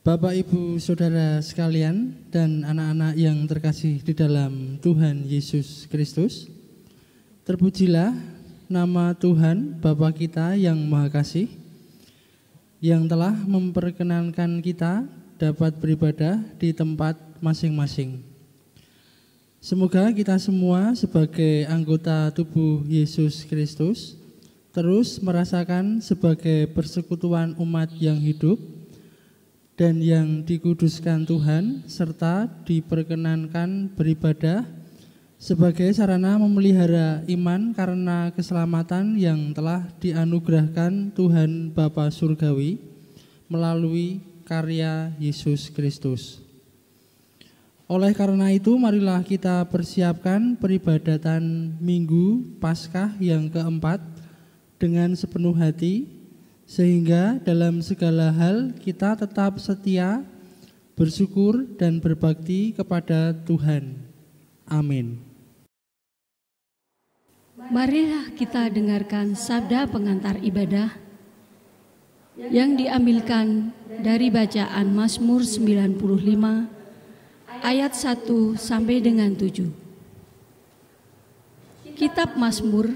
Bapak, Ibu, Saudara sekalian, dan anak-anak yang terkasih di dalam Tuhan Yesus Kristus, terpujilah nama Tuhan Bapa kita yang Maha Kasih, yang telah memperkenankan kita dapat beribadah di tempat masing-masing. Semoga kita semua sebagai anggota tubuh Yesus Kristus terus merasakan sebagai persekutuan umat yang hidup dan yang dikuduskan Tuhan, serta diperkenankan beribadah sebagai sarana memelihara iman karena keselamatan yang telah dianugerahkan Tuhan Bapa Surgawi melalui karya Yesus Kristus. Oleh karena itu, marilah kita persiapkan peribadatan Minggu Paskah yang keempat dengan sepenuh hati, sehingga dalam segala hal kita tetap setia, bersyukur, dan berbakti kepada Tuhan. Amin. Marilah kita dengarkan sabda pengantar ibadah yang diambilkan dari bacaan Mazmur 95 ayat 1 sampai dengan 7. Kitab Mazmur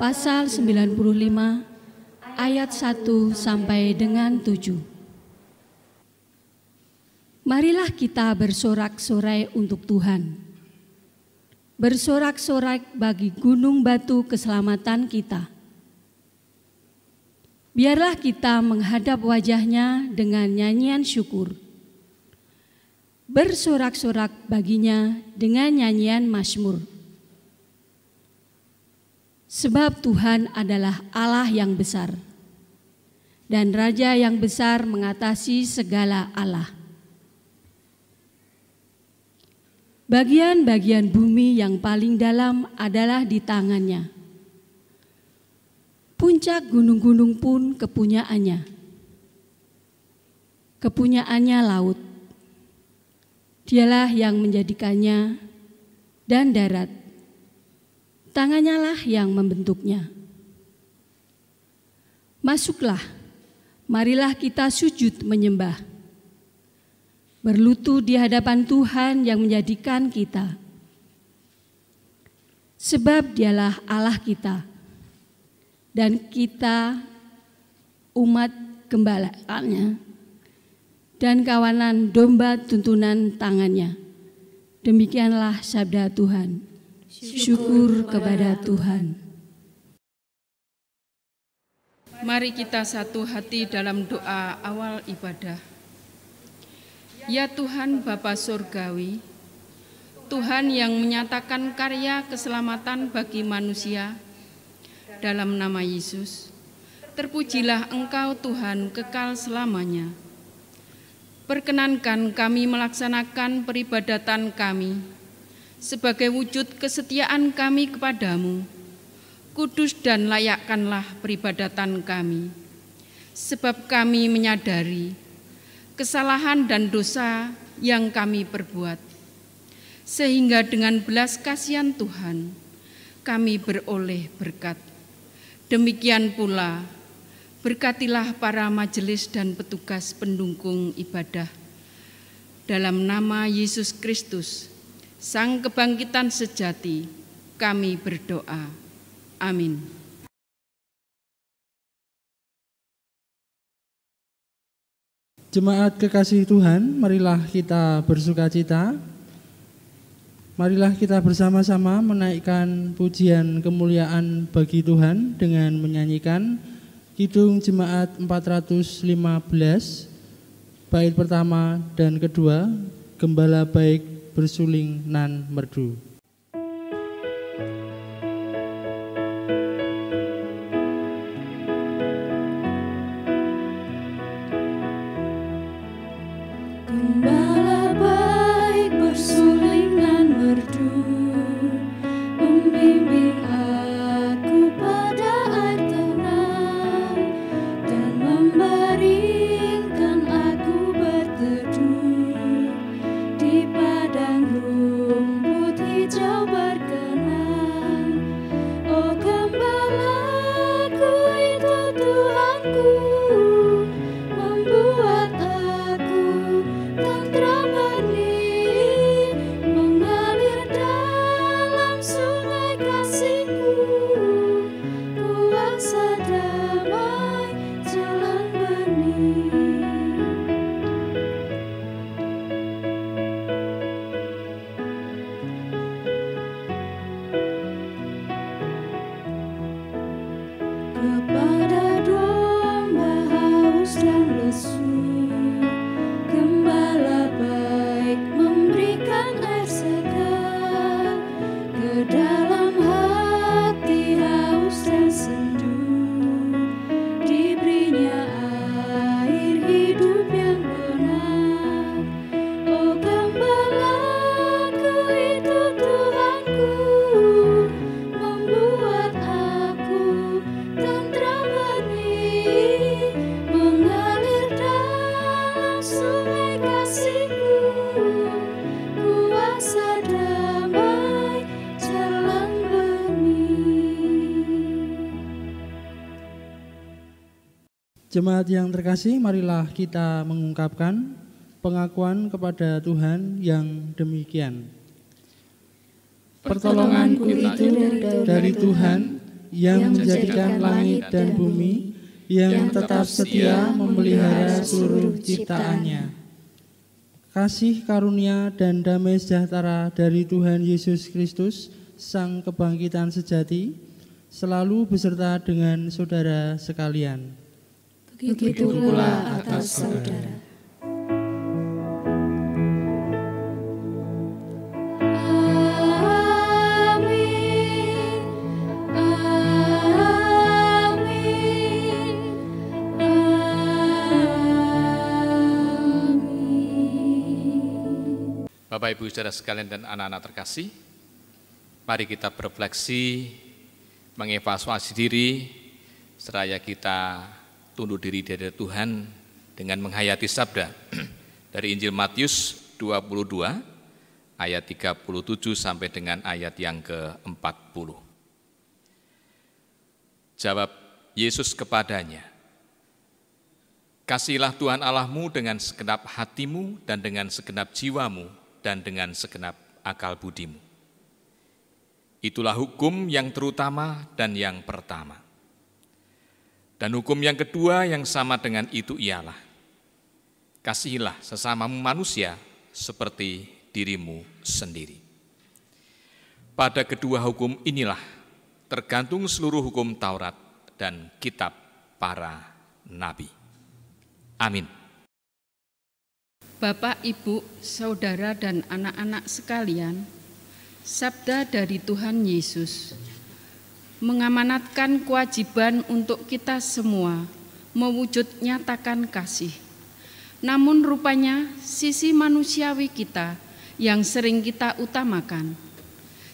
pasal 95 ayat 1 sampai dengan 7. Marilah kita bersorak-sorai untuk Tuhan. Bersorak-sorai bagi gunung batu keselamatan kita. Biarlah kita menghadap wajah-Nya dengan nyanyian syukur. Bersorak-sorak baginya dengan nyanyian mazmur. Sebab Tuhan adalah Allah yang besar, dan Raja yang besar mengatasi segala Allah. Bagian-bagian bumi yang paling dalam adalah di tangan-Nya. Puncak gunung-gunung pun kepunyaannya. Kepunyaannya laut. Dialah yang menjadikannya, dan darat. Tangannya lah yang membentuknya. Masuklah, marilah kita sujud menyembah. Berlutut di hadapan Tuhan yang menjadikan kita. Sebab Dialah Allah kita, dan kita umat gembalaannya, dan kawanan domba tuntunan tangannya. Demikianlah sabda Tuhan. Syukur kepada Tuhan. Mari kita satu hati dalam doa awal ibadah. Ya Tuhan Bapa Surgawi, Tuhan yang menyatakan karya keselamatan bagi manusia, dalam nama Yesus, terpujilah Engkau Tuhan kekal selamanya. Perkenankan kami melaksanakan peribadatan kami sebagai wujud kesetiaan kami kepadamu. Kudus dan layakkanlah peribadatan kami, sebab kami menyadari kesalahan dan dosa yang kami perbuat, sehingga dengan belas kasihan Tuhan kami beroleh berkat. Demikian pula berkatilah para majelis dan petugas pendukung ibadah. Dalam nama Yesus Kristus, Sang Kebangkitan Sejati, kami berdoa. Amin. Jemaat kekasih Tuhan, marilah kita bersukacita. Marilah kita bersama-sama menaikkan pujian kemuliaan bagi Tuhan dengan menyanyikan Kidung Jemaat 415, bait pertama dan kedua, Gembala Baik Bersuling nan merdu. Gembala baik bersuling nan merdu, membimbing aku pada air tenang, dan membaringkan aku berteduh di padang rumput hijau berkenan. Oh gembalaku itu Tuhanku, membuat aku Gembala baik memberikan air segar ke dalam hati haus dan sendu. Diberinya air hidup yang benar. Oh gembalaku itu Tuhanku, membuat aku tentram benih, mengalir dalam sungai kasih-Mu, kuasa damai jalan benih. Jemaat yang terkasih, marilah kita mengungkapkan pengakuan kepada Tuhan yang demikian. Pertolonganku itu dari Tuhan yang menjadikan langit dan bumi, yang tetap setia memelihara seluruh ciptaannya. Kasih karunia dan damai sejahtera dari Tuhan Yesus Kristus, Sang Kebangkitan sejati, selalu beserta dengan saudara sekalian. Begitu pula atas saudara. Amin. Amin. Amin. Bapak, Ibu, Saudara sekalian dan anak-anak terkasih, mari kita berefleksi, mengevaluasi diri, seraya kita tunduk diri di hadapan Tuhan dengan menghayati sabda dari Injil Matius 22 ayat 37 sampai dengan ayat yang ke-40. Jawab Yesus kepadanya, "Kasihilah Tuhan Allahmu dengan segenap hatimu dan dengan segenap jiwamu dan dengan segenap akal budimu. Itulah hukum yang terutama dan yang pertama. Dan hukum yang kedua yang sama dengan itu ialah, kasihilah sesamamu manusia seperti dirimu sendiri. Pada kedua hukum inilah tergantung seluruh hukum Taurat dan kitab para nabi." Amin. Bapak, Ibu, Saudara, dan anak-anak sekalian, sabda dari Tuhan Yesus mengamanatkan kewajiban untuk kita semua mewujud nyatakan kasih. Namun rupanya sisi manusiawi kita yang sering kita utamakan,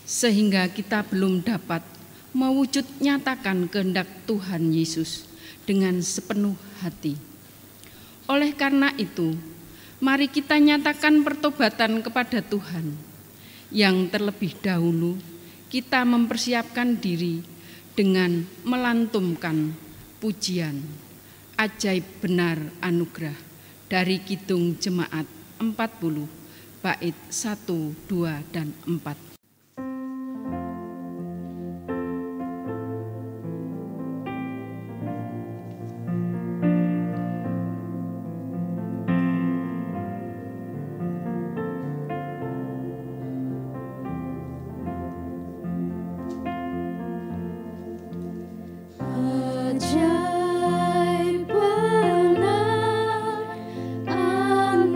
sehingga kita belum dapat mewujud nyatakan kehendak Tuhan Yesus dengan sepenuh hati. Oleh karena itu, mari kita nyatakan pertobatan kepada Tuhan, yang terlebih dahulu kita mempersiapkan diri dengan melantunkan pujian ajaib benar anugerah dari Kidung Jemaat 40 bait 1, 2, dan 4. Ajaib benar anugerah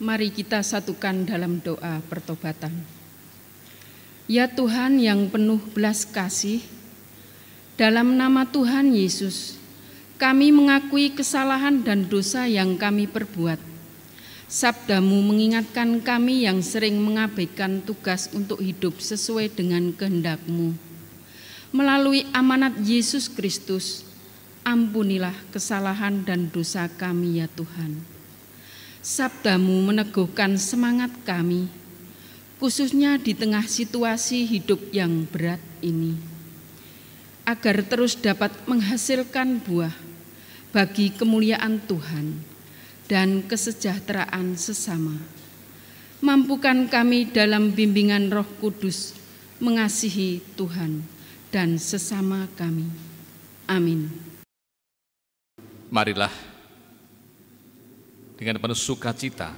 Mari kita satukan dalam doa pertobatan. Ya Tuhan yang penuh belas kasih, dalam nama Tuhan Yesus, kami mengakui kesalahan dan dosa yang kami perbuat. Sabdamu mengingatkan kami yang sering mengabaikan tugas untuk hidup sesuai dengan kehendak-Mu. Melalui amanat Yesus Kristus, ampunilah kesalahan dan dosa kami ya Tuhan. Sabdamu meneguhkan semangat kami, khususnya di tengah situasi hidup yang berat ini, agar terus dapat menghasilkan buah bagi kemuliaan Tuhan dan kesejahteraan sesama. Mampukan kami dalam bimbingan Roh Kudus mengasihi Tuhan dan sesama kami. Amin. Marilah dengan penuh sukacita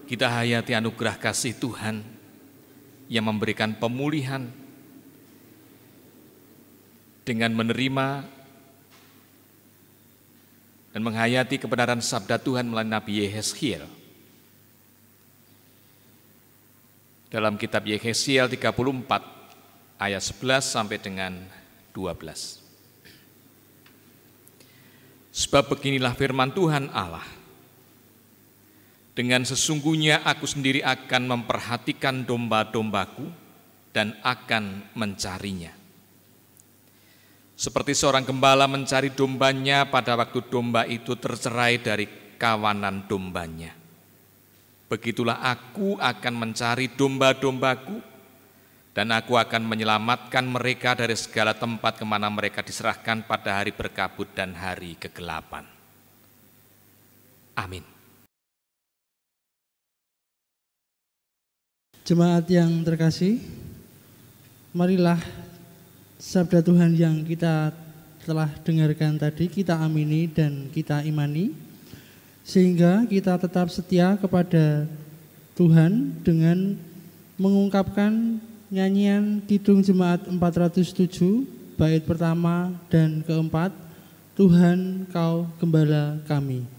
kita hayati anugerah kasih Tuhan yang memberikan pemulihan dengan menerima dan menghayati kebenaran sabda Tuhan melalui Nabi Yehezkiel. Dalam kitab Yehezkiel 34 ayat 11 sampai dengan 12. Sebab beginilah firman Tuhan Allah, dengan sesungguhnya aku sendiri akan memperhatikan domba-dombaku dan akan mencarinya. Seperti seorang gembala mencari dombanya pada waktu domba itu tercerai dari kawanan dombanya. Begitulah aku akan mencari domba-dombaku, dan aku akan menyelamatkan mereka dari segala tempat kemana mereka diserahkan pada hari berkabut dan hari kegelapan. Amin. Jemaat yang terkasih, marilah sabda Tuhan yang kita telah dengarkan tadi kita amini dan kita imani, sehingga kita tetap setia kepada Tuhan dengan mengungkapkan nyanyian Kidung Jemaat 407, bait pertama dan keempat, Tuhan Kau Gembala Kami.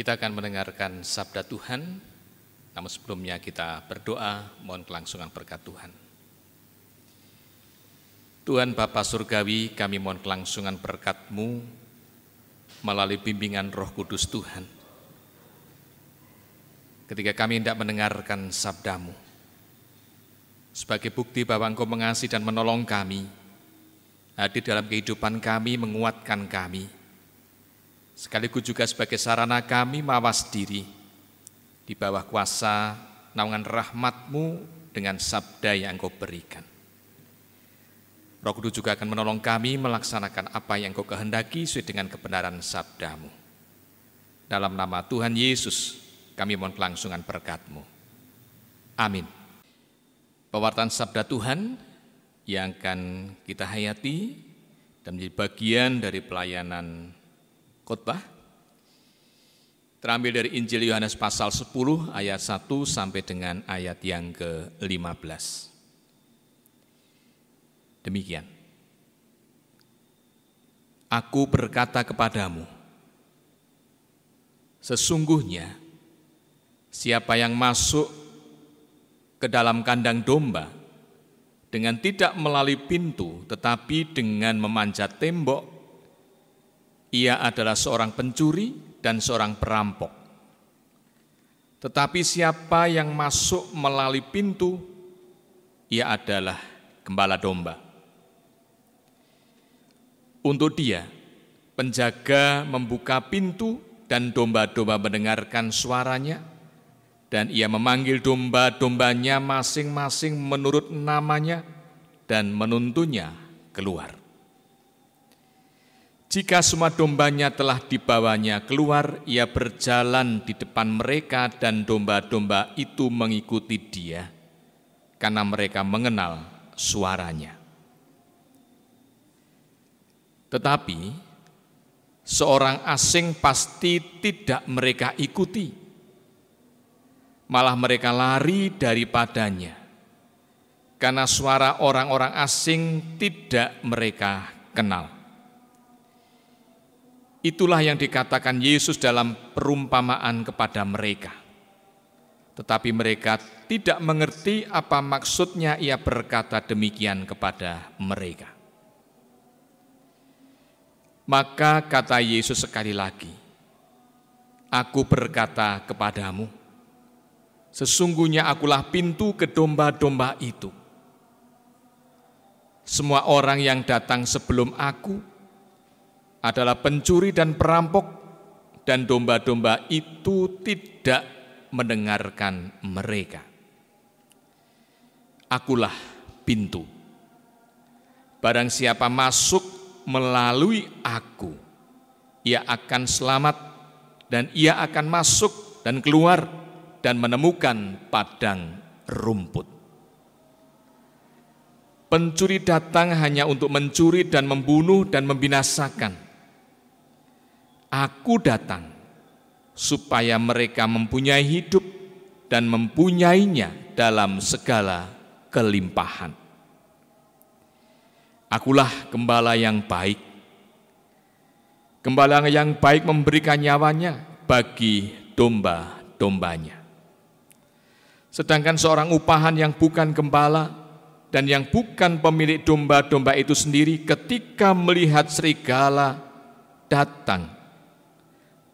Kita akan mendengarkan sabda Tuhan, namun sebelumnya kita berdoa, mohon kelangsungan berkat Tuhan. Tuhan Bapa Surgawi, kami mohon kelangsungan berkat-Mu melalui bimbingan Roh Kudus Tuhan. Ketika kami hendak mendengarkan sabda-Mu, sebagai bukti bahwa Engkau mengasihi dan menolong kami, hadir dalam kehidupan kami, menguatkan kami, sekaligus juga sebagai sarana kami mawas diri di bawah kuasa naungan rahmat-Mu dengan sabda yang Engkau berikan. Roh Kudus juga akan menolong kami melaksanakan apa yang Engkau kehendaki sesuai dengan kebenaran sabda-Mu. dalam nama Tuhan Yesus kami mohon kelangsungan berkat-Mu. Amin. Pewartaan sabda Tuhan yang akan kita hayati dan menjadi bagian dari pelayanan khotbah terambil dari Injil Yohanes pasal 10 ayat 1 sampai dengan ayat yang ke-15. Demikian. Aku berkata kepadamu, sesungguhnya siapa yang masuk ke dalam kandang domba dengan tidak melalui pintu tetapi dengan memanjat tembok, ia adalah seorang pencuri dan seorang perampok. Tetapi siapa yang masuk melalui pintu, ia adalah gembala domba. Untuk dia, penjaga membuka pintu dan domba-domba mendengarkan suaranya, dan ia memanggil domba-dombanya masing-masing menurut namanya dan menuntunnya keluar. Jika semua dombanya telah dibawanya keluar, ia berjalan di depan mereka dan domba-domba itu mengikuti dia, karena mereka mengenal suaranya. Tetapi seorang asing pasti tidak mereka ikuti, malah mereka lari daripadanya, karena suara orang-orang asing tidak mereka kenal. Itulah yang dikatakan Yesus dalam perumpamaan kepada mereka. Tetapi mereka tidak mengerti apa maksudnya ia berkata demikian kepada mereka. Maka kata Yesus sekali lagi, aku berkata kepadamu, sesungguhnya akulah pintu ke domba-domba itu. Semua orang yang datang sebelum aku adalah pencuri dan perampok, dan domba-domba itu tidak mendengarkan mereka. Akulah pintu. Barang siapa masuk melalui aku, ia akan selamat dan ia akan masuk dan keluar dan menemukan padang rumput. Pencuri datang hanya untuk mencuri dan membunuh dan membinasakan. Aku datang supaya mereka mempunyai hidup dan mempunyainya dalam segala kelimpahan. Akulah gembala yang baik. Gembala yang baik memberikan nyawanya bagi domba-dombanya. Sedangkan seorang upahan yang bukan gembala dan yang bukan pemilik domba-domba itu sendiri, ketika melihat serigala datang,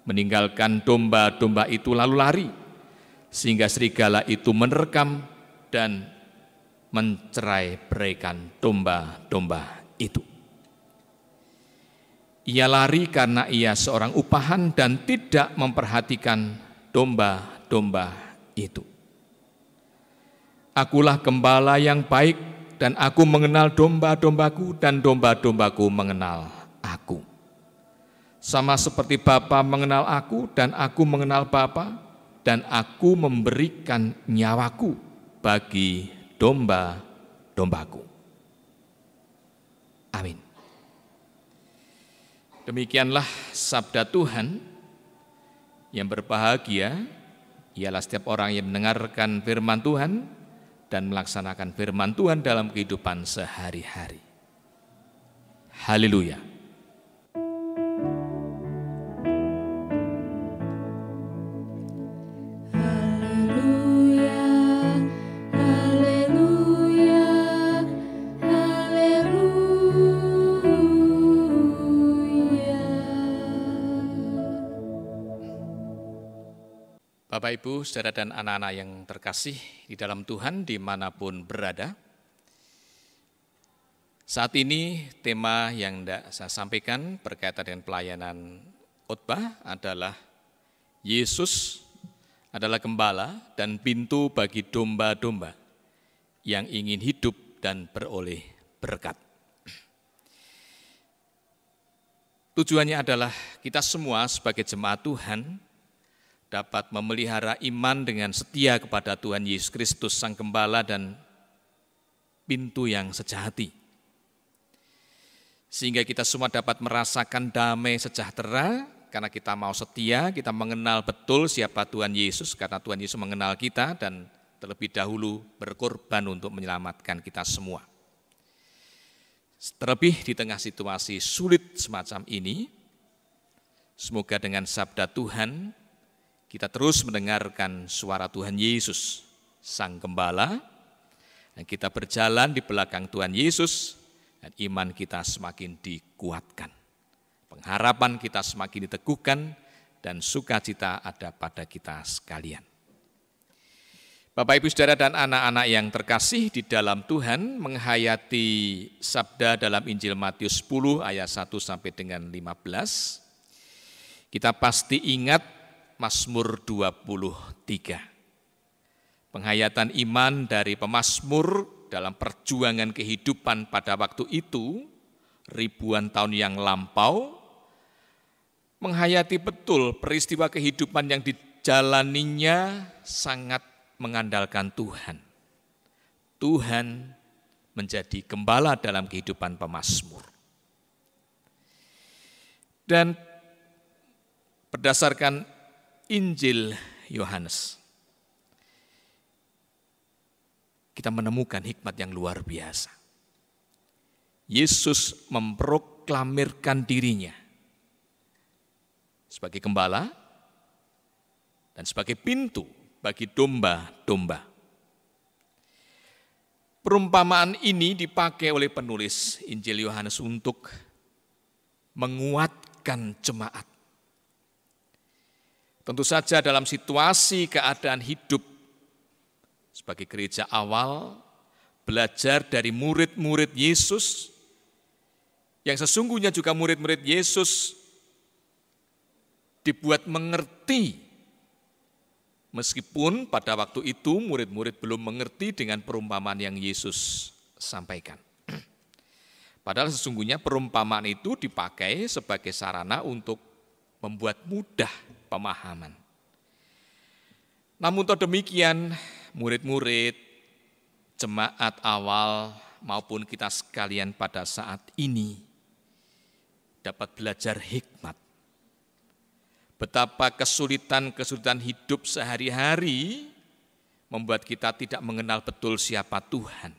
meninggalkan domba-domba itu lalu lari, sehingga serigala itu menerkam dan mencerai-beraikan domba-domba itu. Ia lari karena ia seorang upahan dan tidak memperhatikan domba-domba itu. Akulah gembala yang baik dan aku mengenal domba-dombaku dan domba-dombaku mengenal aku. Sama seperti Bapa mengenal aku dan aku mengenal Bapa, dan aku memberikan nyawaku bagi domba-dombaku. Amin. Demikianlah sabda Tuhan. Yang berbahagia ialah setiap orang yang mendengarkan firman Tuhan dan melaksanakan firman Tuhan dalam kehidupan sehari-hari. Haleluya. Bapak, Ibu, saudara dan anak-anak yang terkasih di dalam Tuhan dimanapun berada. Saat ini tema yang hendak saya sampaikan berkaitan dengan pelayanan khotbah adalah Yesus adalah gembala dan pintu bagi domba-domba yang ingin hidup dan beroleh berkat. Tujuannya adalah kita semua sebagai jemaat Tuhan dapat memelihara iman dengan setia kepada Tuhan Yesus Kristus, Sang Gembala dan pintu yang sejati. Sehingga kita semua dapat merasakan damai sejahtera karena kita mau setia, kita mengenal betul siapa Tuhan Yesus, karena Tuhan Yesus mengenal kita dan terlebih dahulu berkorban untuk menyelamatkan kita semua. Terlebih di tengah situasi sulit semacam ini, semoga dengan sabda Tuhan kita terus mendengarkan suara Tuhan Yesus, Sang Gembala, dan kita berjalan di belakang Tuhan Yesus, dan iman kita semakin dikuatkan. Pengharapan kita semakin diteguhkan, dan sukacita ada pada kita sekalian. Bapak, Ibu, Saudara, dan anak-anak yang terkasih di dalam Tuhan, menghayati sabda dalam Injil Matius 10 ayat 1 sampai dengan 15, kita pasti ingat Mazmur 23. Penghayatan iman dari pemazmur dalam perjuangan kehidupan pada waktu itu, ribuan tahun yang lampau, menghayati betul peristiwa kehidupan yang dijalaninya sangat mengandalkan Tuhan. Tuhan menjadi gembala dalam kehidupan pemazmur. Dan berdasarkan Injil Yohanes, kita menemukan hikmat yang luar biasa. Yesus memproklamirkan dirinya sebagai gembala dan sebagai pintu bagi domba-domba. Perumpamaan ini dipakai oleh penulis Injil Yohanes untuk menguatkan jemaat. Tentu saja dalam situasi keadaan hidup sebagai gereja awal, belajar dari murid-murid Yesus, yang sesungguhnya juga murid-murid Yesus dibuat mengerti. Meskipun pada waktu itu murid-murid belum mengerti dengan perumpamaan yang Yesus sampaikan. Padahal sesungguhnya perumpamaan itu dipakai sebagai sarana untuk membuat mudah pemahaman. Namun toh demikian, murid-murid, jemaat awal maupun kita sekalian pada saat ini dapat belajar hikmat. Betapa kesulitan-kesulitan hidup sehari-hari membuat kita tidak mengenal betul siapa Tuhan.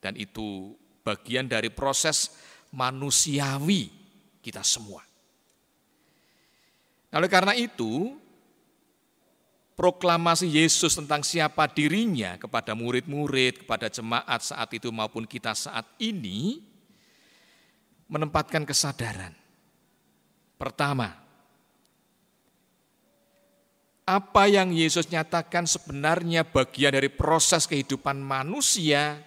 Dan itu bagian dari proses manusiawi kita semua. Oleh karena itu, proklamasi Yesus tentang siapa dirinya kepada murid-murid, kepada jemaat saat itu maupun kita saat ini, menempatkan kesadaran. Pertama, apa yang Yesus nyatakan sebenarnya bagian dari proses kehidupan manusia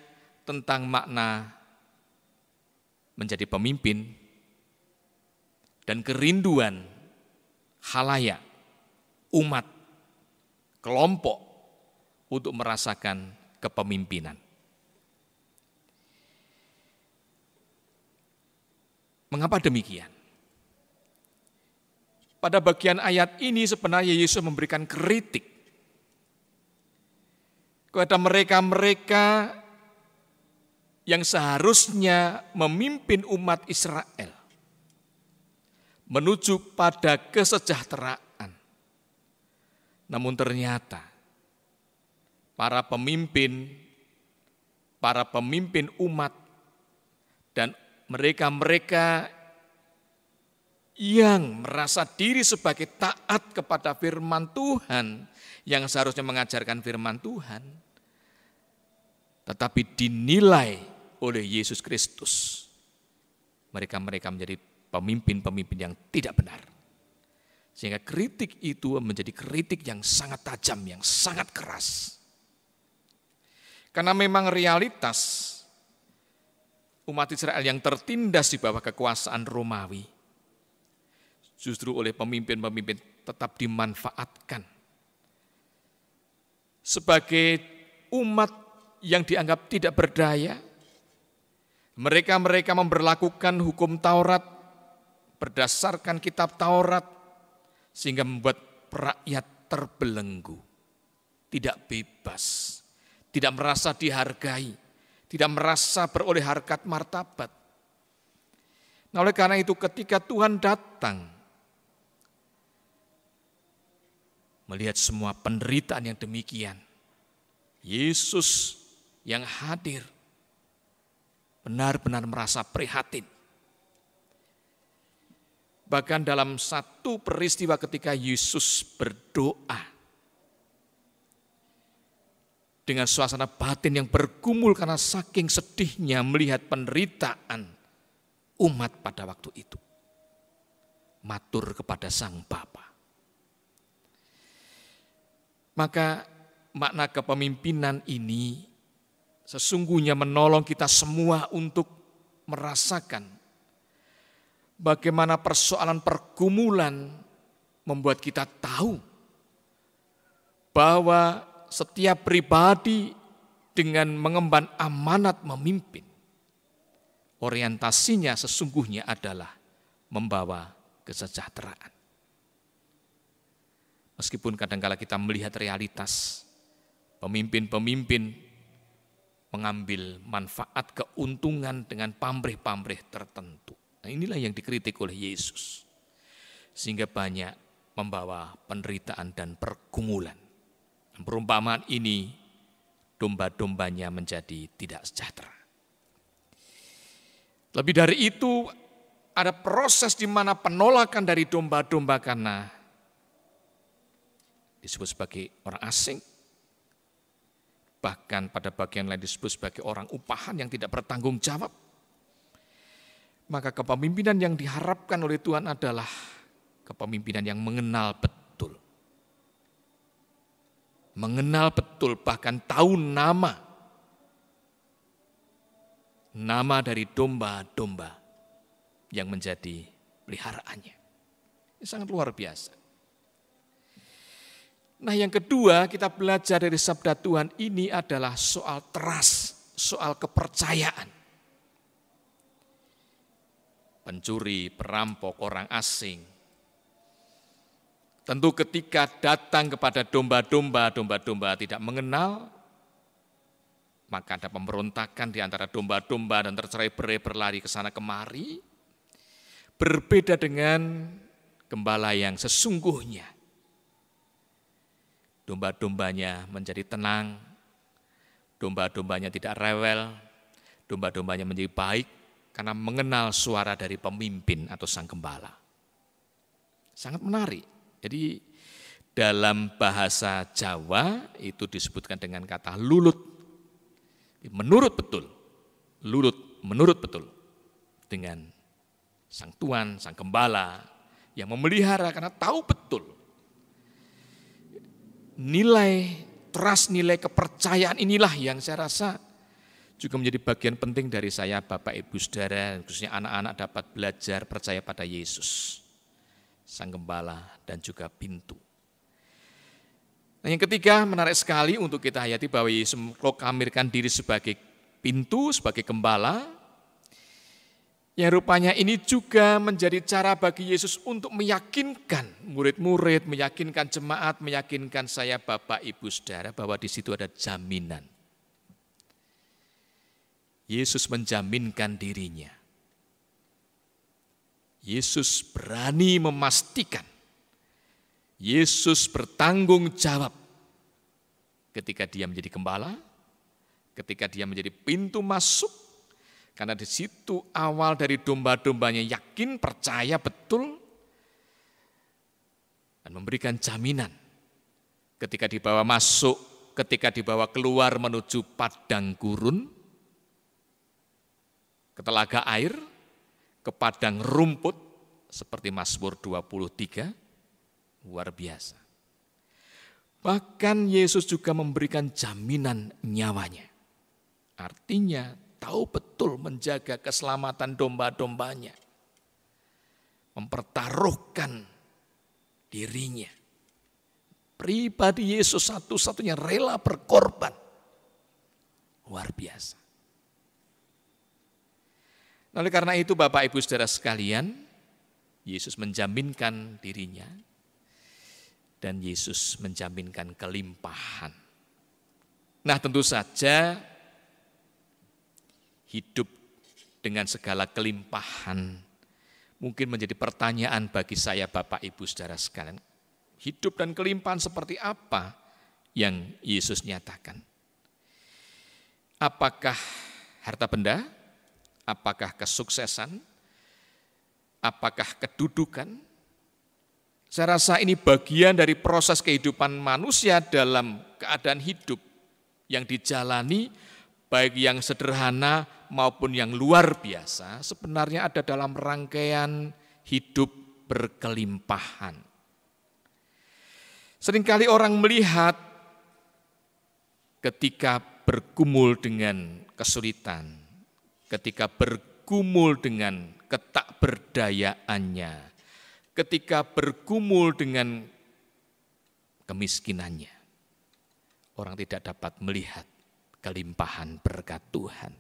tentang makna menjadi pemimpin dan kerinduan khalayak, umat, kelompok untuk merasakan kepemimpinan. Mengapa demikian? Pada bagian ayat ini sebenarnya Yesus memberikan kritik kepada mereka-mereka yang seharusnya memimpin umat Israel menuju pada kesejahteraan. Namun ternyata para pemimpin umat dan mereka-mereka yang merasa diri sebagai taat kepada firman Tuhan, yang seharusnya mengajarkan firman Tuhan, tetapi dinilai oleh Yesus Kristus, mereka menjadi pemimpin-pemimpin yang tidak benar. Sehingga kritik itu menjadi kritik yang sangat tajam, yang sangat keras. Karena memang realitas umat Israel yang tertindas di bawah kekuasaan Romawi, justru oleh pemimpin-pemimpin tetap dimanfaatkan sebagai umat yang dianggap tidak berdaya. Mereka memberlakukan hukum Taurat berdasarkan kitab Taurat, sehingga membuat rakyat terbelenggu, tidak bebas, tidak merasa dihargai, tidak merasa beroleh harkat martabat. Nah, oleh karena itu ketika Tuhan datang, melihat semua penderitaan yang demikian, Yesus yang hadir benar-benar merasa prihatin. Bahkan dalam satu peristiwa ketika Yesus berdoa dengan suasana batin yang bergumul karena saking sedihnya melihat penderitaan umat pada waktu itu, matur kepada Sang Bapa. Maka makna kepemimpinan ini sesungguhnya menolong kita semua untuk merasakan bagaimana persoalan pergumulan membuat kita tahu bahwa setiap pribadi dengan mengemban amanat memimpin, orientasinya sesungguhnya adalah membawa kesejahteraan. Meskipun kadang-kala kita melihat realitas, pemimpin-pemimpin mengambil manfaat keuntungan dengan pamrih-pamrih tertentu. Nah, inilah yang dikritik oleh Yesus. Sehingga banyak membawa penderitaan dan pergumulan. Perumpamaan ini, domba-dombanya menjadi tidak sejahtera. Lebih dari itu, ada proses di mana penolakan dari domba-domba karena disebut sebagai orang asing, bahkan pada bagian lain disebut sebagai orang upahan yang tidak bertanggung jawab. Maka kepemimpinan yang diharapkan oleh Tuhan adalah kepemimpinan yang mengenal betul. Mengenal betul, bahkan tahu nama dari domba-domba yang menjadi peliharaannya. Ini sangat luar biasa. Nah, yang kedua kita belajar dari sabda Tuhan ini adalah soal trust, soal kepercayaan. Pencuri, perampok, orang asing, tentu ketika datang kepada domba-domba, domba-domba tidak mengenal, maka ada pemberontakan di antara domba-domba dan tercerai-berai berlari ke sana kemari. Berbeda dengan gembala yang sesungguhnya. Domba-dombanya menjadi tenang, domba-dombanya tidak rewel, domba-dombanya menjadi baik karena mengenal suara dari pemimpin atau sang gembala. Sangat menarik. Jadi dalam bahasa Jawa itu disebutkan dengan kata lulut. Menurut betul, lulut menurut betul dengan sang tuan, sang gembala yang memelihara karena tahu betul nilai trust, nilai kepercayaan inilah yang saya rasa juga menjadi bagian penting dari saya, Bapak Ibu Saudara, khususnya anak-anak dapat belajar percaya pada Yesus, Sang Gembala dan juga pintu. Nah, yang ketiga menarik sekali untuk kita hayati bahwa Yesus memproklamirkan diri sebagai pintu, sebagai gembala. Yang rupanya ini juga menjadi cara bagi Yesus untuk meyakinkan murid-murid, meyakinkan jemaat, meyakinkan saya Bapak Ibu Saudara bahwa di situ ada jaminan. Yesus menjaminkan dirinya. Yesus berani memastikan. Yesus bertanggung jawab ketika dia menjadi gembala, ketika dia menjadi pintu masuk, karena di situ awal dari domba-dombanya yakin, percaya betul, dan memberikan jaminan ketika dibawa masuk, ketika dibawa keluar menuju padang gurun, ke telaga air, ke padang rumput, seperti Mazmur 23, luar biasa. Bahkan Yesus juga memberikan jaminan nyawanya. Artinya tahu betul menjaga keselamatan domba-dombanya. Mempertaruhkan dirinya. Pribadi Yesus satu-satunya rela berkorban. Luar biasa. Oleh karena itu Bapak Ibu Saudara sekalian, Yesus menjaminkan dirinya. dan Yesus menjaminkan kelimpahan. Nah, tentu saja hidup dengan segala kelimpahan mungkin menjadi pertanyaan bagi saya, Bapak Ibu Saudara sekalian. Hidup dan kelimpahan seperti apa yang Yesus nyatakan? Apakah harta benda? Apakah kesuksesan? Apakah kedudukan? Saya rasa ini bagian dari proses kehidupan manusia dalam keadaan hidup yang dijalani, baik yang sederhana maupun yang luar biasa, sebenarnya ada dalam rangkaian hidup berkelimpahan. Seringkali orang melihat ketika bergumul dengan kesulitan, ketika bergumul dengan ketakberdayaannya, ketika bergumul dengan kemiskinannya, orang tidak dapat melihat kelimpahan berkat Tuhan.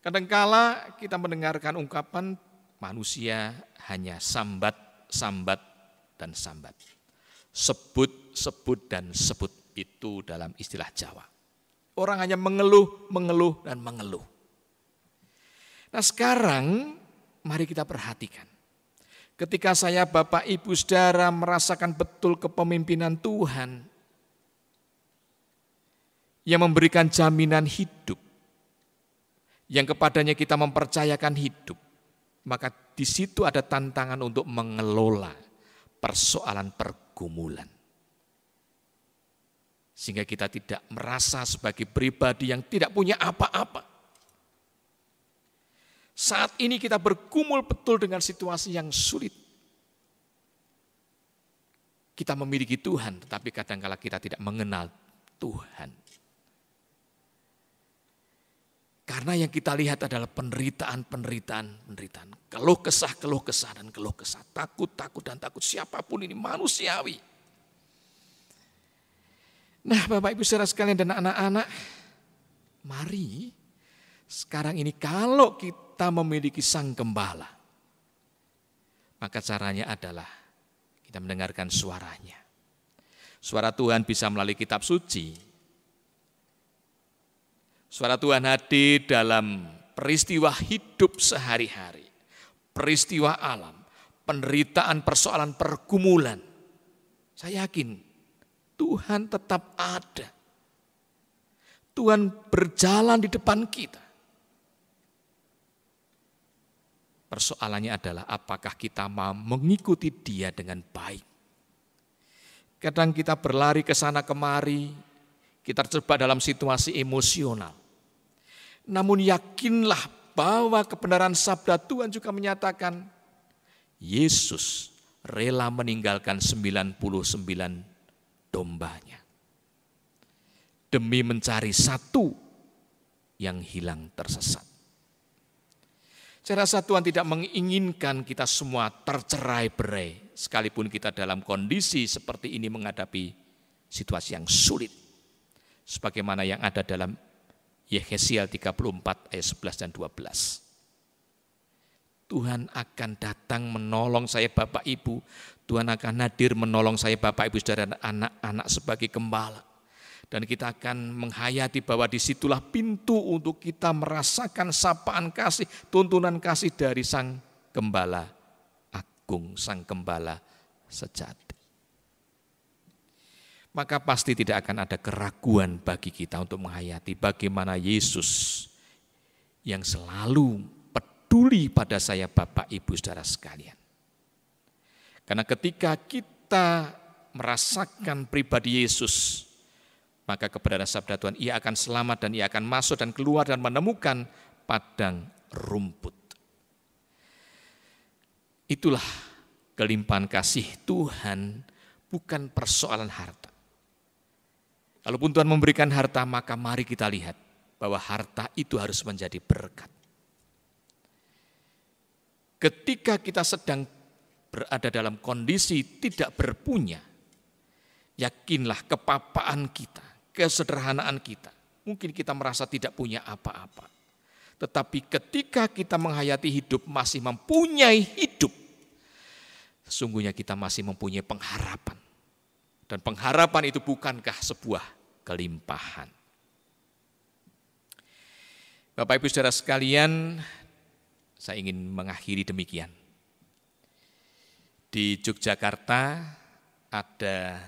Kadangkala kita mendengarkan ungkapan manusia hanya sambat, sambat, dan sambat. Sebut, sebut, dan sebut, itu dalam istilah Jawa. Orang hanya mengeluh, mengeluh, dan mengeluh. Nah, sekarang mari kita perhatikan. Ketika saya, Bapak, Ibu, Saudara merasakan betul kepemimpinan Tuhan yang memberikan jaminan hidup, yang kepadanya kita mempercayakan hidup, maka di situ ada tantangan untuk mengelola persoalan pergumulan. Sehingga kita tidak merasa sebagai pribadi yang tidak punya apa-apa. Saat ini kita bergumul betul dengan situasi yang sulit. Kita memiliki Tuhan, tetapi kadang-kala kita tidak mengenal Tuhan. Karena yang kita lihat adalah penderitaan, keluh kesah, dan keluh kesah. Takut, dan takut. Siapapun ini manusiawi. Nah, Bapak Ibu Saudara sekalian dan anak-anak, mari sekarang ini kalau kita memiliki Sang Gembala, maka caranya adalah kita mendengarkan suaranya. Suara Tuhan bisa melalui kitab suci. Suara Tuhan hadir dalam peristiwa hidup sehari-hari, peristiwa alam, penderitaan, persoalan, pergumulan. Saya yakin Tuhan tetap ada. Tuhan berjalan di depan kita. Persoalannya adalah apakah kita mau mengikuti Dia dengan baik. Kadang kita berlari ke sana kemari, kita terjebak dalam situasi emosional. Namun yakinlah bahwa kebenaran sabda Tuhan juga menyatakan Yesus rela meninggalkan 99 dombanya demi mencari satu yang hilang tersesat. Saya rasa Tuhan tidak menginginkan kita semua tercerai-berai sekalipun kita dalam kondisi seperti ini menghadapi situasi yang sulit. Sebagaimana yang ada dalam Yehezkiel 34 ayat 11 dan 12. Tuhan akan datang menolong saya Bapak Ibu. Tuhan akan hadir menolong saya Bapak Ibu Saudara dan anak-anak sebagai gembala. Dan kita akan menghayati bahwa disitulah pintu untuk kita merasakan sapaan kasih, tuntunan kasih dari Sang Gembala Agung, Sang Gembala sejati. Maka pasti tidak akan ada keraguan bagi kita untuk menghayati bagaimana Yesus yang selalu peduli pada saya Bapak Ibu Saudara sekalian. Karena ketika kita merasakan pribadi Yesus, maka kebenaran sabda Tuhan, Ia akan selamat dan Ia akan masuk dan keluar dan menemukan padang rumput. Itulah kelimpahan kasih Tuhan, bukan persoalan harta. Kalaupun Tuhan memberikan harta, maka mari kita lihat bahwa harta itu harus menjadi berkat. Ketika kita sedang berada dalam kondisi tidak berpunya, yakinlah kepapaan kita, kesederhanaan kita, mungkin kita merasa tidak punya apa-apa. Tetapi ketika kita menghayati hidup masih mempunyai hidup, sesungguhnya kita masih mempunyai pengharapan. Dan pengharapan itu bukankah sebuah kelimpahan? Bapak Ibu Saudara sekalian, saya ingin mengakhiri demikian. Di Yogyakarta ada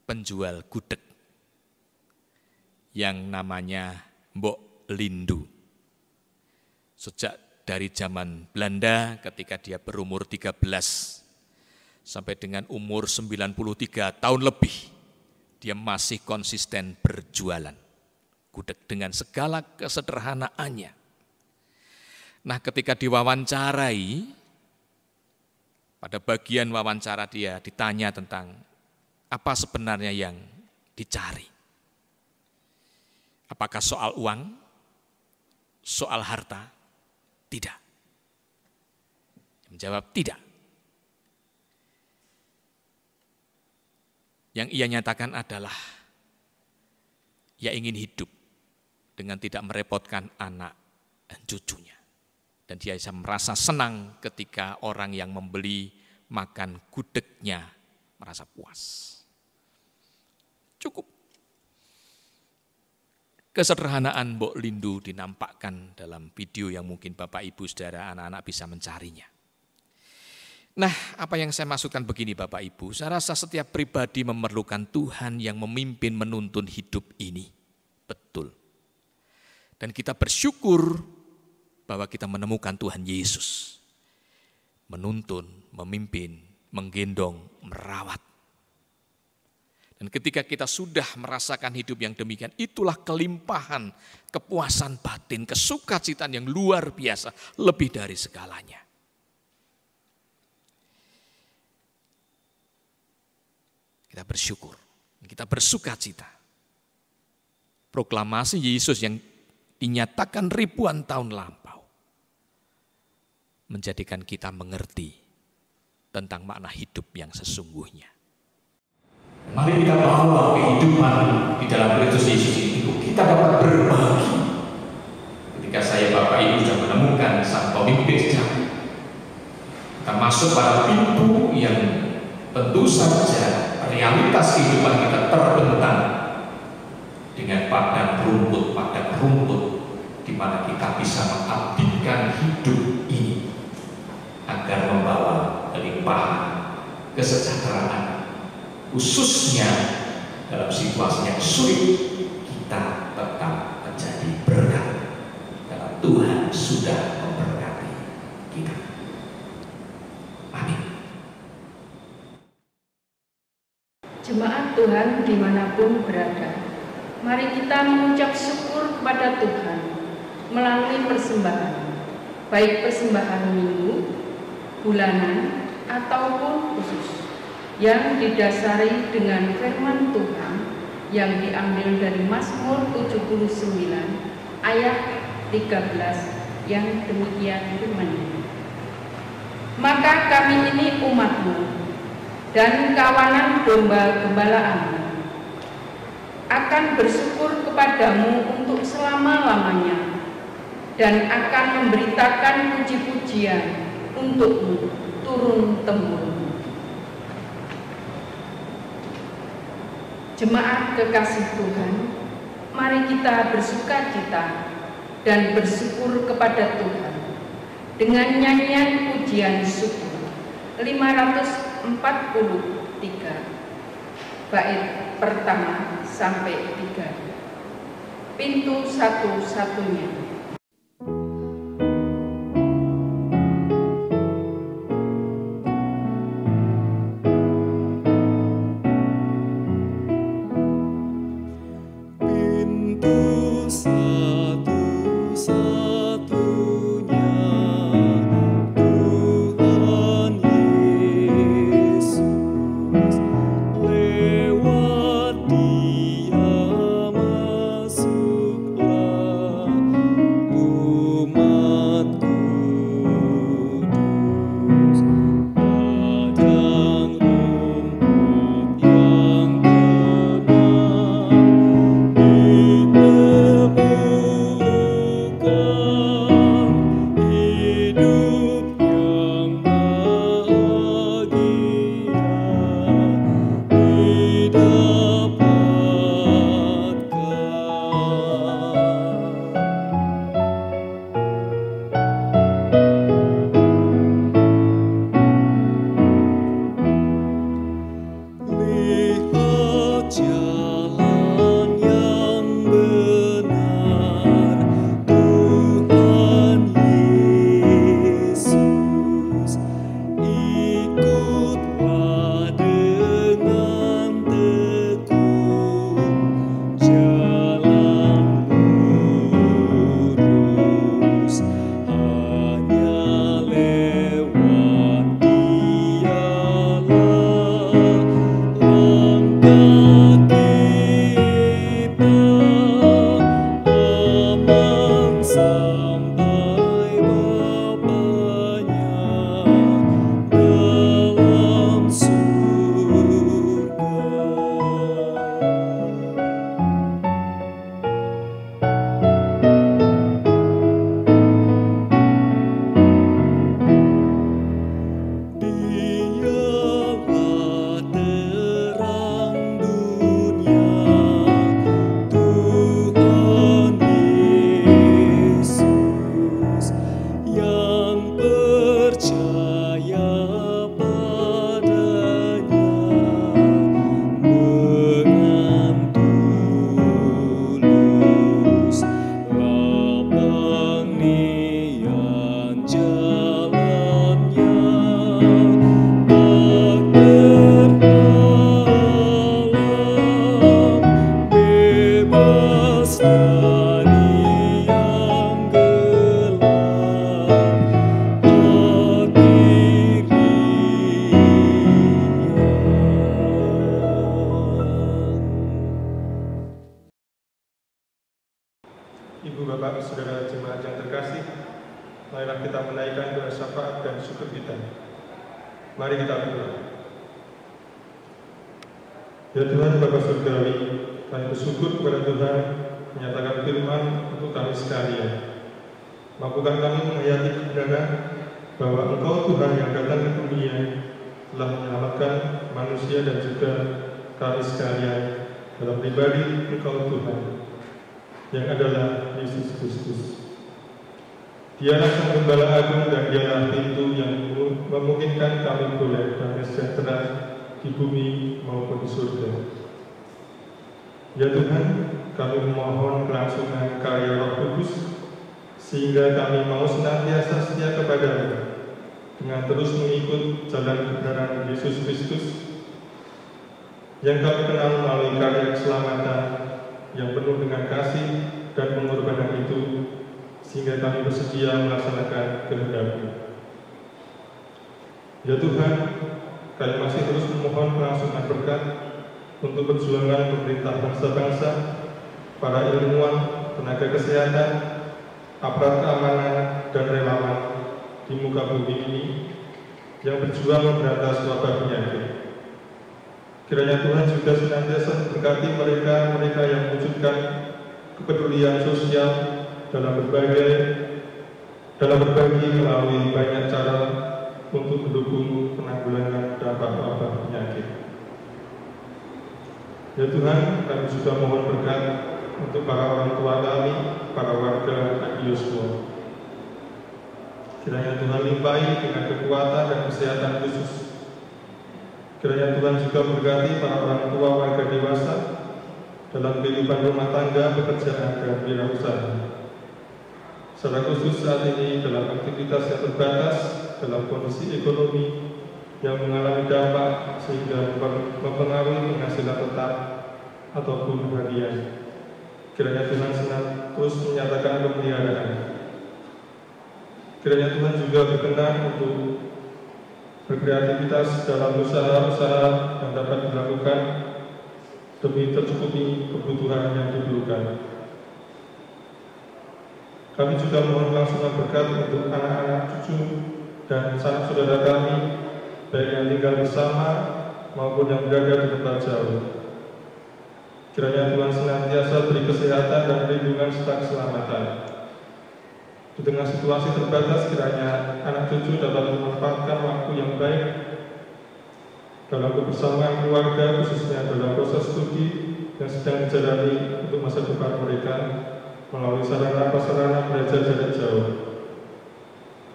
penjual gudeg yang namanya Mbok Lindu. Sejak dari zaman Belanda ketika dia berumur 13 sampai dengan umur 93 tahun lebih, dia masih konsisten berjualan gudeg dengan segala kesederhanaannya. Nah, ketika diwawancarai, pada bagian wawancara dia ditanya tentang apa sebenarnya yang dicari. Apakah soal uang, soal harta? Tidak. Menjawab tidak. Yang ia nyatakan adalah ia ingin hidup dengan tidak merepotkan anak dan cucunya. Dan dia bisa merasa senang ketika orang yang membeli makan gudegnya merasa puas. Cukup. Kesederhanaan Mbok Lindu dinampakkan dalam video yang mungkin Bapak Ibu Saudara anak-anak bisa mencarinya. Nah, apa yang saya maksudkan begini Bapak Ibu, saya rasa setiap pribadi memerlukan Tuhan yang memimpin menuntun hidup ini. Betul. Dan kita bersyukur bahwa kita menemukan Tuhan Yesus. Menuntun, memimpin, menggendong, merawat. Dan ketika kita sudah merasakan hidup yang demikian, itulah kelimpahan, kepuasan batin, kesukacitaan yang luar biasa, lebih dari segalanya. Kita bersyukur, kita bersukacita. Proklamasi Yesus yang dinyatakan ribuan tahun lampau, menjadikan kita mengerti tentang makna hidup yang sesungguhnya. Mari kita bawa kehidupan di dalam Kristus Yesus itu, kita dapat berbagi. Ketika saya Bapak Ibu sudah menemukan sang pemimpin sejati, kita masuk pada pintu yang tentu saja realitas kehidupan kita terbentang dengan padang rumput, di mana kita bisa mengabdikan hidup ini agar membawa kelimpahan, kesejahteraan. Khususnya dalam situasi yang sulit, kita tetap menjadi berkat karena Tuhan sudah memberkati kita. Amin. Jemaat Tuhan dimanapun berada, mari kita mengucap syukur kepada Tuhan melalui persembahan, baik persembahan minggu, bulanan, ataupun khusus, yang didasari dengan firman Tuhan yang diambil dari Mazmur 79 ayat 13 yang demikian firman-Nya. Maka kami ini umat-Mu dan kawanan domba gembalaanmu akan bersyukur kepadamu untuk selama-lamanya dan akan memberitakan puji-pujian untuk-Mu turun-temurun. Jemaat kekasih Tuhan, mari kita bersukacita dan bersyukur kepada Tuhan dengan nyanyian pujian syukur 543 bait pertama sampai 3. Pintu satu-satunya. Lewat Dia masuklah syukur kita. Mari kita berdoa. Ya Tuhan Bapa Surgawi, kami bersyukur kepada Tuhan menyatakan firman untuk kami sekalian. Mampukan kami menghayati kebenaran bahwa Engkau Tuhan yang datang ke dunia telah menyelamatkan manusia dan juga kami sekalian dalam pribadi Engkau Tuhan yang adalah Yesus Kristus. Dialah Sang Gembala Agung dan dialah pintu yang memungkinkan kami boleh damai sejahtera di bumi maupun di surga. Ya Tuhan, kami memohon kelangsungan karya Roh Kudus sehingga kami mau senantiasa setia kepada-Mu dengan terus mengikut jalan kebenaran Yesus Kristus yang kami kenal melalui karya keselamatan yang penuh dengan kasih dan pengorbanan itu, sehingga kami bersedia melaksanakan kehendak-Mu. Ya Tuhan, kami masih terus memohon kelangsungan berkat untuk perjuangan pemerintah bangsa-bangsa, para ilmuwan, tenaga kesehatan, aparat keamanan, dan relawan di muka bumi ini yang berjuang memberantas wabah penyakit. Kiranya Tuhan juga senantiasa memberkati mereka yang mewujudkan kepedulian sosial dalam berbagi melalui banyak cara untuk mendukung penanggulangan dampak wabah penyakit. Ya Tuhan, kami juga mohon berkat untuk para orang tua kami, para warga Adioswa. Kiranya Tuhan limpahi dengan kekuatan dan kesehatan khusus. Kiranya Tuhan juga memberkati para orang tua warga dewasa dalam kehidupan rumah tangga, pekerjaan, dan wirausaha. Secara khusus saat ini dalam aktivitas yang terbatas, dalam kondisi ekonomi yang mengalami dampak sehingga mempengaruhi penghasilan tetap ataupun harian. Kiranya Tuhan senang terus menyatakan pemeliharaan. Kiranya Tuhan juga berkenan untuk berkreativitas dalam usaha-usaha yang dapat dilakukan demi tercukupi kebutuhan yang diperlukan. Kami juga mohon kelangsungan berkat untuk anak-anak, cucu, dan sanak saudara kami, baik yang tinggal bersama maupun yang berada di tempat jauh. Kiranya Tuhan senantiasa beri kesehatan dan perlindungan serta keselamatan. Di tengah situasi terbatas, kiranya anak cucu dapat memanfaatkan waktu yang baik dalam kebersamaan keluarga, khususnya dalam proses studi yang sedang dijalani untuk masa depan mereka melalui sarana-prasarana belajar jarak jauh.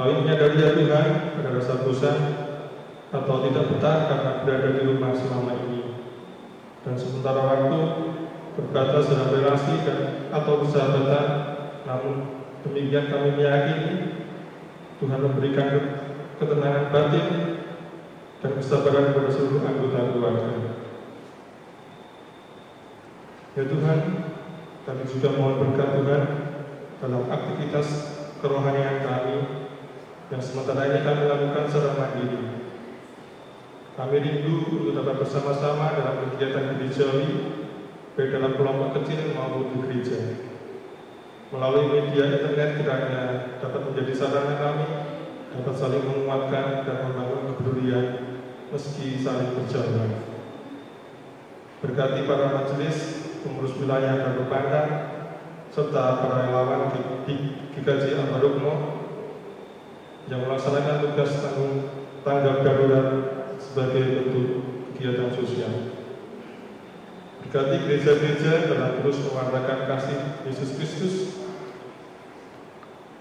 Kami menyadari ya Tuhan, ada rasa bosan atau tidak betah karena berada di rumah selama ini, dan sementara waktu terbatas dalam relasi atau persahabatan. Namun demikian kami meyakini Tuhan memberikan ketenangan batin dan kesabaran kepada seluruh anggota keluarga. Ya Tuhan, kami juga mohon berkat Tuhan dalam aktivitas kerohanian kami yang sementara ini kami lakukan secara mandiri. Kami rindu untuk dapat bersama-sama dalam kegiatan gerejawi, baik dalam kelompok kecil maupun di gereja. Melalui media internet kiranya dapat menjadi sarana kami dapat saling menguatkan dan membangun kepedulian meski saling berjauhan. Berkati para majelis, pengurus wilayah dan Rupandang, serta para relawan di GKJ Al-Barukmo yang melaksanakan tugas tanggap darurat sebagai bentuk kegiatan sosial. Berkati gereja-gereja dalam terus mewartakan kasih Yesus Kristus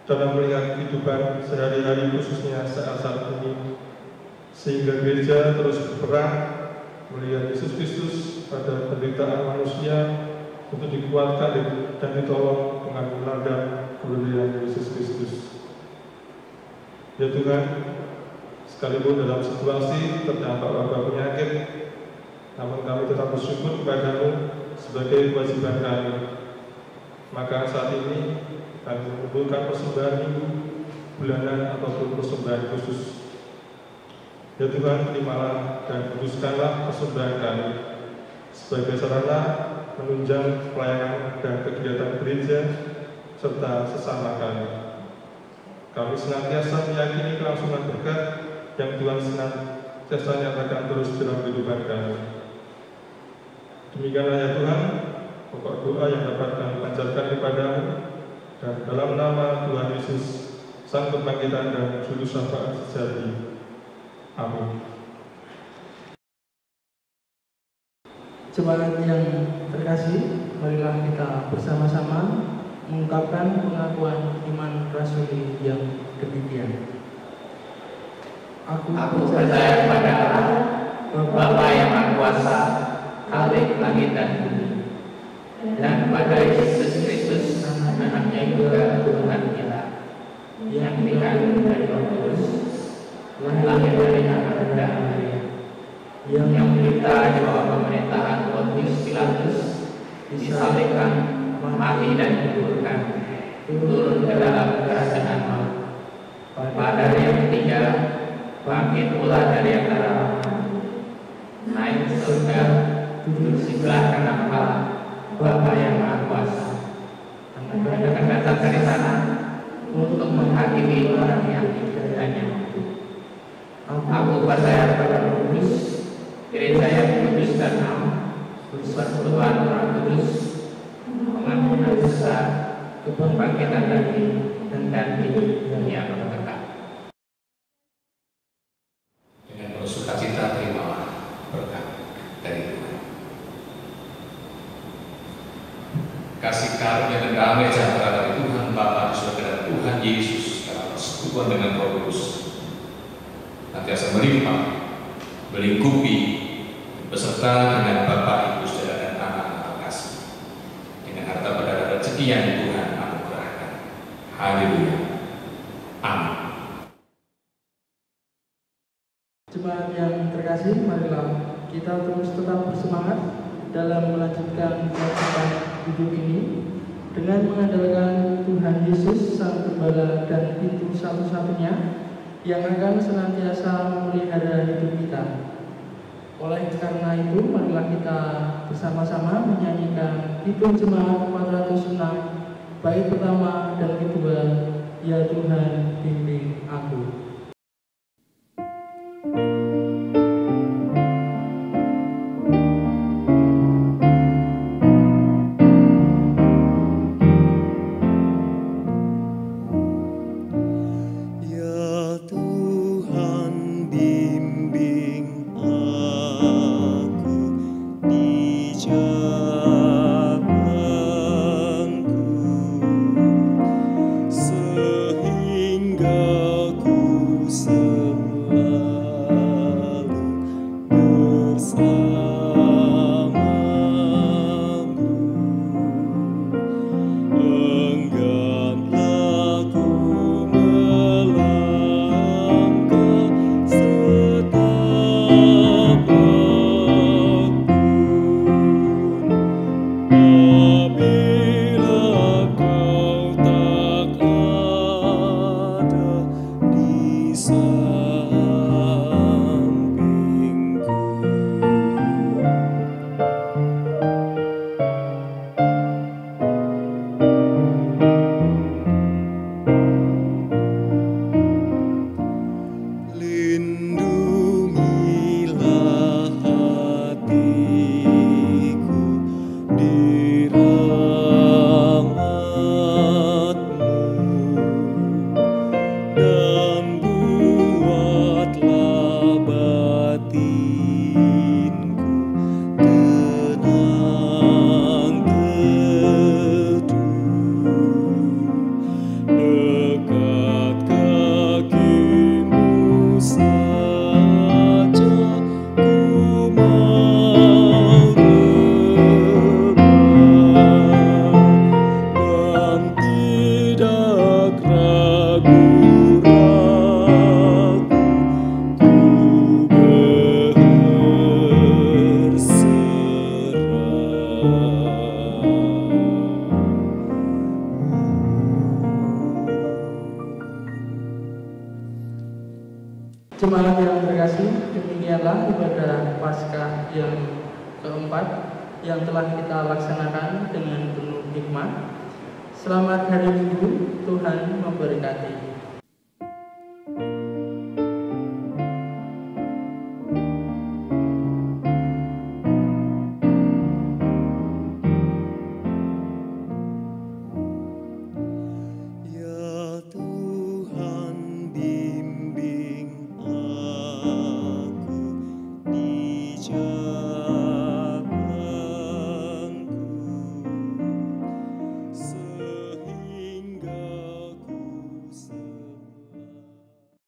dalam melihat kehidupan sehari-hari khususnya saat-saat ini, sehingga gereja terus berperan melihat Yesus Kristus pada penderitaan manusia untuk dikuatkan dan ditolong dengan meladang kemuliaan Yesus Kristus. Ya Tuhan, sekalipun dalam situasi terdampak wabah penyakit, namun kami tetap bersyukur kepada-Mu sebagai kewajiban kami. Maka saat ini kami mengumpulkan persembahan minggu, bulanan ataupun persembahan khusus. Ya Tuhan, terimalah dan kuduskanlah persembahan kami sebagai sarana menunjang pelayanan dan kegiatan gereja serta sesama kami. Kami senantiasa meyakini kelangsungan berkat yang Tuhan senantiasa nyatakan terus dalam kehidupan kami. Demikianlah ya Tuhan, pokok doa yang dapat kami panjatkan kepadamu, dan dalam nama Tuhan Yesus, Sang Kebangkitan dan Juru Syafaat sejati. Amin. Jemaat yang terkasih, marilah kita bersama-sama mengungkapkan pengakuan iman rasuli yang demikian. Aku percaya kepada Allah, Bapa yang Maha Kuasa, Khalik langit dan bumi, dan kepada Yesus Kristus, anaknya juga Tuhan kita, yang dikandung dari Roh Kudus, lahir dari anak muda Maria, yang menderita di bawah pemerintahan Pontius Pilatus, disalibkan, mati dan dikuburkan, turun ke dalam kerajaan maut. Pada hari yang ketiga, bangkit pula dari antara mati, naik ke surga, duduk sebelah kanan Allah, Bapa yang Maha Kuasa, dan akan datang dari sana untuk menghakimi orang yang hidup dan yang mati. Aku percaya kepada Roh Kudus, Gereja yang kudus dan am, persekutuan Orang Kudus, pengampunan dosa, kebangkitan dan hidup yang kekal. Dengan penuh sukacita terimalah berkat dari Tuhan. Kasih karunia dan damai sejahtera dari Tuhan Bapa di surga dan Tuhan Yesus dalam persekutuan dengan Roh Kudus nantiasa melimpah, melingkupi, beserta dengan Bapa, Ibu, Saudara dan anak-anak terkasih, dengan harta benda dan rezeki yang Tuhan anugerahkan. Haleluya. Amin. Jemaat yang terkasih, marilah kita terus tetap bersemangat dalam melanjutkan kehidupan hidup ini dengan mengandalkan Tuhan Yesus, Sang Gembala dan Pintu satu-satunya yang akan senantiasa memelihara hidup kita. Oleh karena itu, marilah kita bersama-sama menyanyikan Kidung Jemaat 406, bait pertama dan kedua, Ya Tuhan bimbing aku. Jemaat yang terkasih, demikianlah ibadah Paskah yang keempat yang telah kita laksanakan dengan penuh hikmat. Selamat hari Minggu, Tuhan memberkati.